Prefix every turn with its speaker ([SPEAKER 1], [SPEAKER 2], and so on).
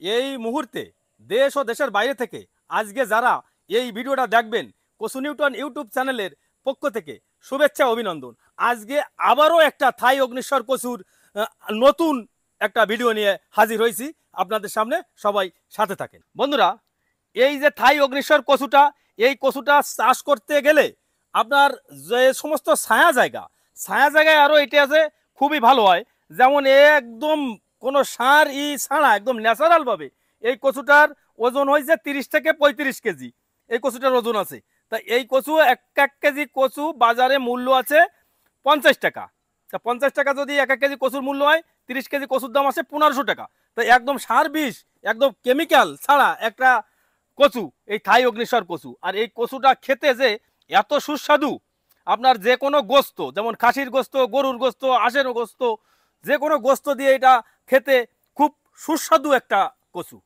[SPEAKER 1] এই মুহূর্তে দেশ ও দেশের বাইরে থেকে আজকে যারা এই ভিডিওটা দেখবেন, কসু নিউটন ইউটিউব চ্যানেলের পক্ষ থেকে শুভেচ্ছা অভিনন্দন। আজকে আবারও একটা থাই অগ্নিশ্বর কচুর নতুন একটা ভিডিও নিয়ে হাজির হয়েছি আপনাদের সামনে, সবাই সাথে থাকেন। বন্ধুরা, এই যে থাই অগ্নিশ্বর কচুটা, এই কচুটা চাষ করতে গেলে আপনার যে সমস্ত ছায়া জায়গায় আরও এটা আছে খুবই ভালো হয়। যেমন একদম কোনো সার ছাড়া একদম ন্যাচারালভাবে এই কচুটার ওজন হয়েছে 30 থেকে 35 কেজি। এই কচুটার ওজন আছে। তা এই কচু এক এক কেজি কচু বাজারে মূল্য আছে 50 টাকা। তা 50 টাকা যদি এক কেজি কচুর মূল্য হয়, 30 কেজি কচুর দাম আছে 1500 টাকা। তো একদম সার বিষ, একদম কেমিক্যাল ছাড়া একটা কচু এই থাই অগ্নিশ্বর কচু। আর এই কচুটা খেতে যে এত সুস্বাদু, আপনার যে কোনো গোস্ত, যেমন খাসির গোস্ত, গরুর গোস্ত, হাঁসের গোস্ত, যে কোনো গোস্ত দিয়ে এটা খেতে খুব সুস্বাদু একটা কচু।